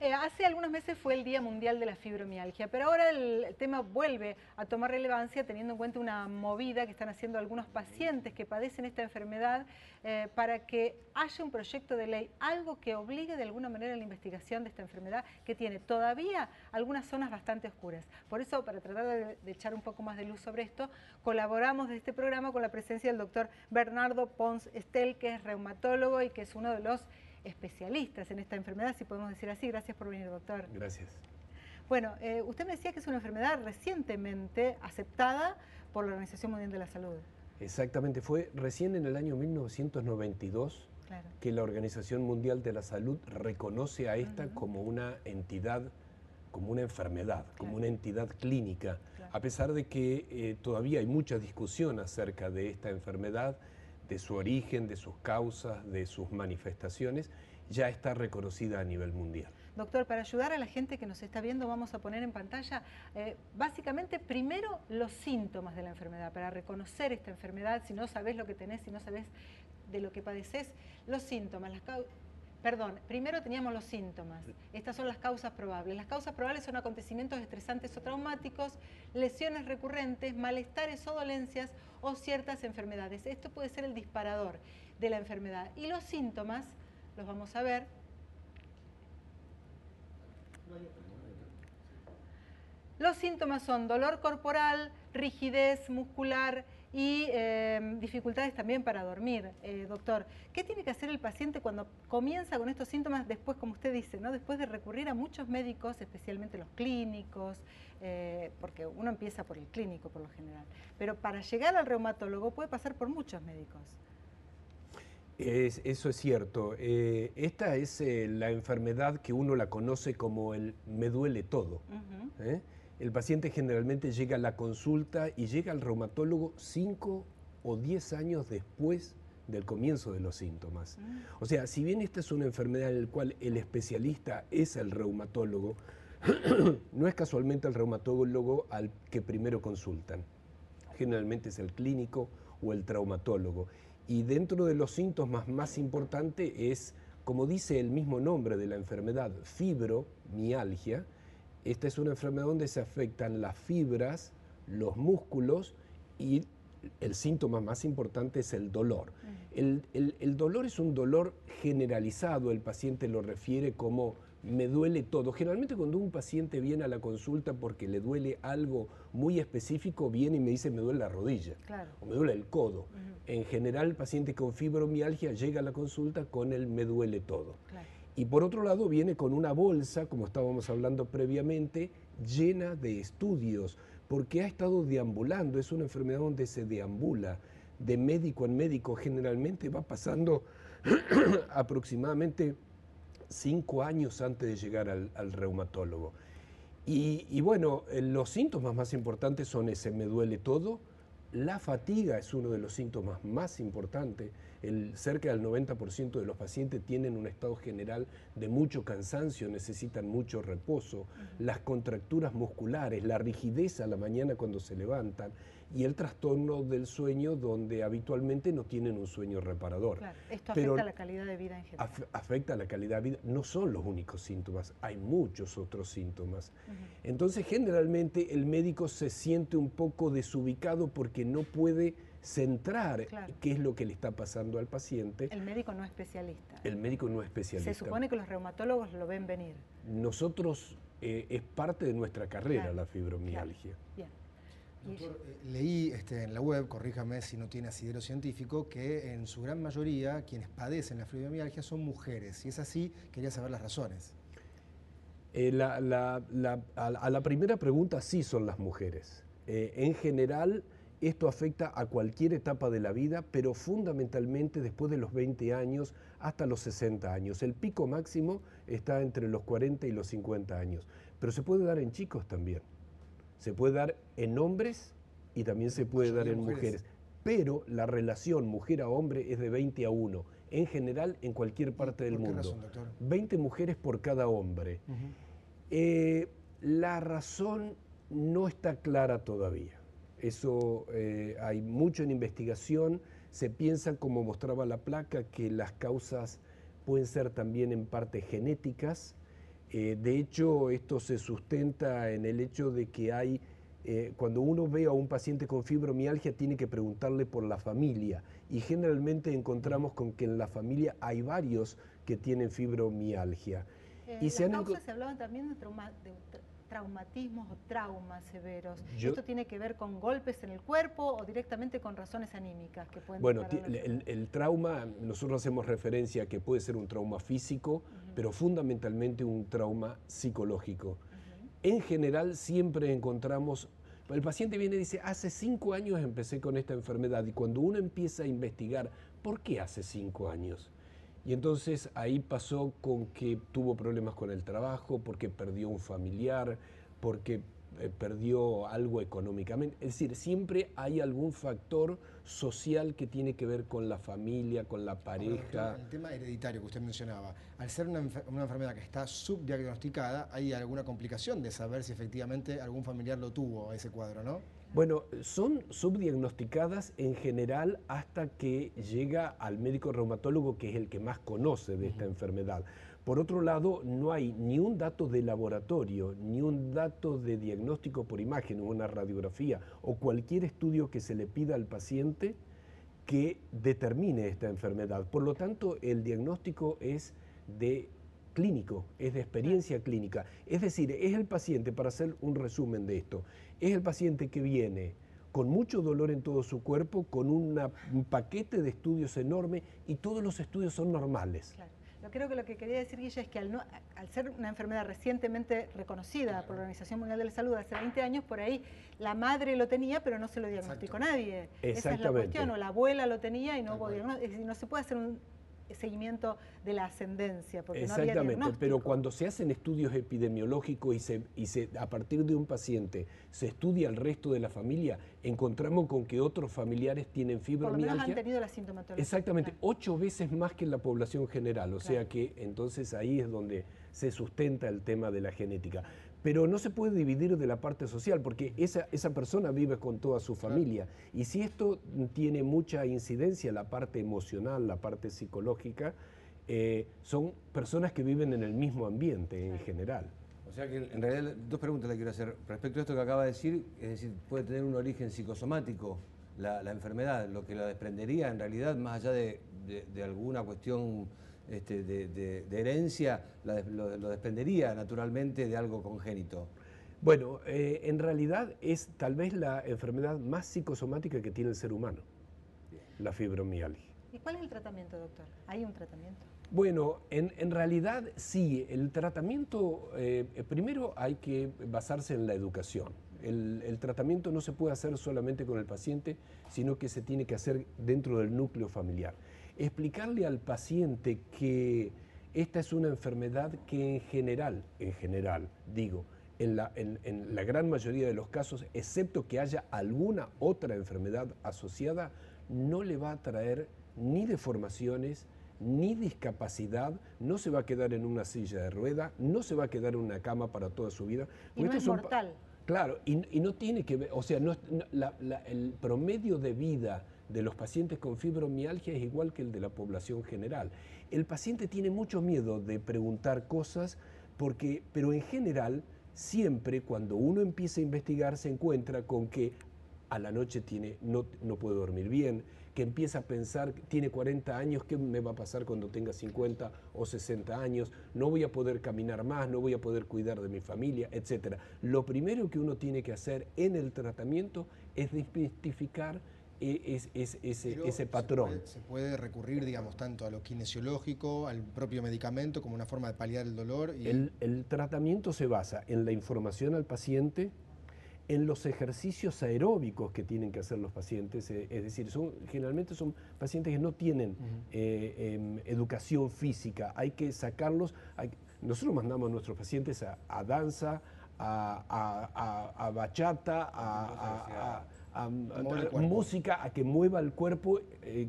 Hace algunos meses fue el Día Mundial de la Fibromialgia, pero ahora el tema vuelve a tomar relevancia teniendo en cuenta una movida que están haciendo algunos pacientes que padecen esta enfermedad para que haya un proyecto de ley, algo que obligue de alguna manera a la investigación de esta enfermedad que tiene todavía algunas zonas bastante oscuras. Por eso, para tratar de echar un poco más de luz sobre esto, colaboramos de este programa con la presencia del doctor Bernardo Pons Estel, que es reumatólogo y que es uno de los especialistas en esta enfermedad, si podemos decir así. Gracias por venir, doctor. Gracias. Bueno, usted me decía que es una enfermedad recientemente aceptada por la Organización Mundial de la Salud. Exactamente, fue recién en el año 1992 que la Organización Mundial de la Salud reconoce a esta como una entidad, como una enfermedad, como una entidad clínica, a pesar de que todavía hay mucha discusión acerca de esta enfermedad, de su origen, de sus causas, de sus manifestaciones, ya está reconocida a nivel mundial. Doctor, para ayudar a la gente que nos está viendo, vamos a poner en pantalla básicamente primero los síntomas de la enfermedad, para reconocer esta enfermedad, si no sabés lo que tenés, si no sabés de lo que padeces, los síntomas, primero teníamos los síntomas. Estas son las causas probables. Las causas probables son acontecimientos estresantes o traumáticos, lesiones recurrentes, malestares o dolencias o ciertas enfermedades. Esto puede ser el disparador de la enfermedad. Y los síntomas, los vamos a ver. Los síntomas son dolor corporal, rigidez muscular y dificultades también para dormir. Doctor, ¿qué tiene que hacer el paciente cuando comienza con estos síntomas después, como usted dice, ¿no? Después de recurrir a muchos médicos, especialmente los clínicos, porque uno empieza por el clínico por lo general, pero para llegar al reumatólogo puede pasar por muchos médicos? Eso es cierto. Esta es la enfermedad que uno la conoce como el me duele todo. El paciente generalmente llega a la consulta y llega al reumatólogo 5 o 10 años después del comienzo de los síntomas. O sea, si bien esta es una enfermedad en la cual el especialista es el reumatólogo, no es casualmente el reumatólogo al que primero consultan. Generalmente es el clínico o el traumatólogo. Y dentro de los síntomas más importantes es, como dice el mismo nombre de la enfermedad, fibromialgia. Esta es una enfermedad donde se afectan las fibras, los músculos y el síntoma más importante es el dolor. El dolor es un dolor generalizado, el paciente lo refiere como me duele todo. Generalmente cuando un paciente viene a la consulta porque le duele algo muy específico, viene y me dice me duele la rodilla o me duele el codo. En general el paciente con fibromialgia llega a la consulta con el me duele todo. Y por otro lado viene con una bolsa, como estábamos hablando previamente, llena de estudios, porque ha estado deambulando, es una enfermedad donde se deambula de médico en médico, generalmente va pasando aproximadamente 5 años antes de llegar al reumatólogo. Y bueno, los síntomas más importantes son ese me duele todo. La fatiga es uno de los síntomas más importantes. Cerca del 90% de los pacientes tienen un estado general de mucho cansancio, necesitan mucho reposo. Las contracturas musculares, la rigidez a la mañana cuando se levantan y el trastorno del sueño donde habitualmente no tienen un sueño reparador. Claro, esto afecta a la calidad de vida en general. Afecta a la calidad de vida. No son los únicos síntomas, hay muchos otros síntomas. Entonces generalmente el médico se siente un poco desubicado porque no puede centrar qué es lo que le está pasando al paciente. El médico no es especialista. El médico no es especialista. Se supone que los reumatólogos lo ven venir. Nosotros, es parte de nuestra carrera la fibromialgia. Bien. Doctor, leí en la web, corríjame si no tiene asidero científico, que en su gran mayoría quienes padecen la fibromialgia son mujeres. Si es así, quería saber las razones. A la primera pregunta, sí son las mujeres. En general, esto afecta a cualquier etapa de la vida, pero fundamentalmente después de los 20 años hasta los 60 años. El pico máximo está entre los 40 y los 50 años, pero se puede dar en chicos también. Se puede dar en hombres y también se puede dar en mujeres. Pero la relación mujer a hombre es de 20 a 1, en general en cualquier parte del mundo. ¿Por qué razón, doctor? 20 mujeres por cada hombre. La razón no está clara todavía. Eso hay mucho en investigación. Se piensa, como mostraba la placa, que las causas pueden ser también en parte genéticas. De hecho, esto se sustenta en el hecho de que hay, cuando uno ve a un paciente con fibromialgia, tiene que preguntarle por la familia. Y generalmente encontramos con que en la familia hay varios que tienen fibromialgia. Las causas se hablaban también de traumatismos o traumas severos. ¿Esto tiene que ver con golpes en el cuerpo o directamente con razones anímicas que pueden Bueno, el trauma, nosotros hacemos referencia a que puede ser un trauma físico, pero fundamentalmente un trauma psicológico. En general siempre encontramos, el paciente viene y dice, hace 5 años empecé con esta enfermedad, y cuando uno empieza a investigar, ¿por qué hace 5 años? Y entonces ahí pasó con que tuvo problemas con el trabajo, porque perdió un familiar, porque perdió algo económicamente. Es decir, siempre hay algún factor social que tiene que ver con la familia, con la pareja. El tema hereditario que usted mencionaba, al ser una enfermedad que está subdiagnosticada, ¿hay alguna complicación de saber si efectivamente algún familiar lo tuvo ese cuadro, no? Bueno, son subdiagnosticadas en general hasta que llega al médico reumatólogo, que es el que más conoce de esta enfermedad. Por otro lado, no hay ni un dato de laboratorio, ni un dato de diagnóstico por imagen, una radiografía o cualquier estudio que se le pida al paciente que determine esta enfermedad. Por lo tanto, el diagnóstico es de clínico, es de experiencia clínica. Es decir, es el paciente, para hacer un resumen de esto, es el paciente que viene con mucho dolor en todo su cuerpo, con un paquete de estudios enorme, y todos los estudios son normales. Claro. Creo que lo que quería decir, Guilla, es que al ser una enfermedad recientemente reconocida por la Organización Mundial de la Salud hace 20 años, por ahí la madre lo tenía, pero no se lo diagnosticó nadie. Esa es la cuestión, o la abuela lo tenía y no hubo diagnóstico. Es decir, no se puede hacer un seguimiento de la ascendencia, porque no había diagnóstico. Pero cuando se hacen estudios epidemiológicos y a partir de un paciente se estudia el resto de la familia, encontramos con que otros familiares tienen fibromialgia. Por lo menos han tenido la sintomatología. Exactamente, 8 veces más que en la población general, o sea que entonces ahí es donde se sustenta el tema de la genética. Pero no se puede dividir de la parte social, porque esa persona vive con toda su familia. Y si esto tiene mucha incidencia, la parte emocional, la parte psicológica, son personas que viven en el mismo ambiente en general. O sea que en realidad 2 preguntas le quiero hacer. Respecto a esto que acaba de decir, es decir, puede tener un origen psicosomático la enfermedad, lo que la desprendería en realidad, más allá de alguna cuestión de herencia, lo desprendería naturalmente de algo congénito. Bueno, en realidad es tal vez la enfermedad más psicosomática que tiene el ser humano, la fibromialgia. ¿Y cuál es el tratamiento, doctor? ¿Hay un tratamiento? Bueno, en realidad sí, el tratamiento, primero hay que basarse en la educación. El tratamiento no se puede hacer solamente con el paciente, sino que se tiene que hacer dentro del núcleo familiar. Explicarle al paciente que esta es una enfermedad que en general, digo, en la gran mayoría de los casos, excepto que haya alguna otra enfermedad asociada, no le va a traer ni deformaciones, ni discapacidad, no se va a quedar en una silla de rueda, no se va a quedar en una cama para toda su vida. Y no es mortal. Claro, y no tiene que ver, o sea, el promedio de vida de los pacientes con fibromialgia es igual que el de la población general. El paciente tiene mucho miedo de preguntar cosas, pero en general, siempre cuando uno empieza a investigar se encuentra con que a la noche no puede dormir bien, que empieza a pensar, tiene 40 años, ¿qué me va a pasar cuando tenga 50 o 60 años? No voy a poder caminar más, no voy a poder cuidar de mi familia, etc. Lo primero que uno tiene que hacer en el tratamiento es desmistificar ese patrón. Se puede recurrir, digamos, tanto a lo kinesiológico, al propio medicamento, como una forma de paliar el dolor. El tratamiento se basa en la información al paciente, en los ejercicios aeróbicos que tienen que hacer los pacientes, es decir, generalmente son pacientes que no tienen educación física, hay que sacarlos, nosotros mandamos a nuestros pacientes a danza, a bachata, a música, a que mueva el cuerpo,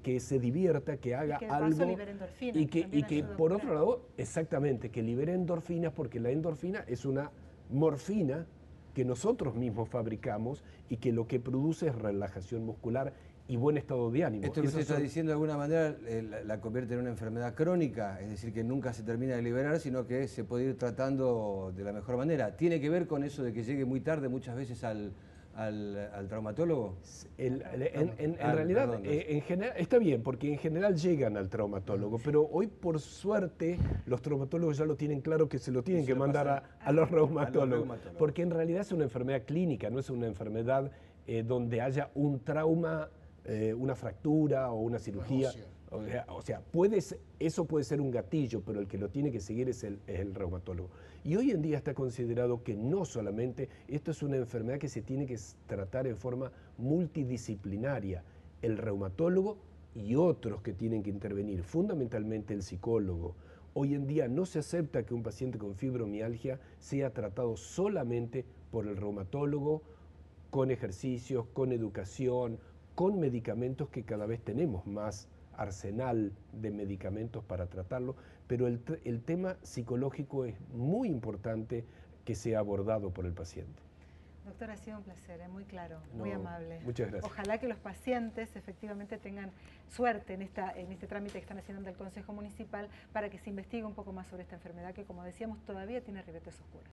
que se divierta, que haga algo y que por otro lado, exactamente, que libere endorfinas, porque la endorfina es una morfina que nosotros mismos fabricamos y que lo que produce es relajación muscular y buen estado de ánimo. Esto que usted está diciendo de alguna manera la convierte en una enfermedad crónica, es decir, que nunca se termina de liberar, sino que se puede ir tratando de la mejor manera. ¿Tiene que ver con eso de que llegue muy tarde muchas veces al traumatólogo? En realidad, en general, está bien, porque en general llegan al traumatólogo, pero hoy por suerte los traumatólogos ya lo tienen claro que se lo tienen que mandar a los reumatólogos, porque en realidad es una enfermedad clínica, no es una enfermedad donde haya un trauma, una fractura o una cirugía. O sea, eso puede ser un gatillo, pero el que lo tiene que seguir es el reumatólogo. Y hoy en día está considerado que no solamente, esto es una enfermedad que se tiene que tratar en forma multidisciplinaria. El reumatólogo y otros que tienen que intervenir, fundamentalmente el psicólogo. Hoy en día no se acepta que un paciente con fibromialgia sea tratado solamente por el reumatólogo, con ejercicios, con educación, con medicamentos, que cada vez tenemos más arsenal de medicamentos para tratarlo, pero el tema psicológico es muy importante que sea abordado por el paciente. Doctor, ha sido un placer, muy claro, muy amable. Muchas gracias. Ojalá que los pacientes efectivamente tengan suerte en este trámite que están haciendo ante el Consejo Municipal para que se investigue un poco más sobre esta enfermedad que, como decíamos, todavía tiene ribetes oscuros.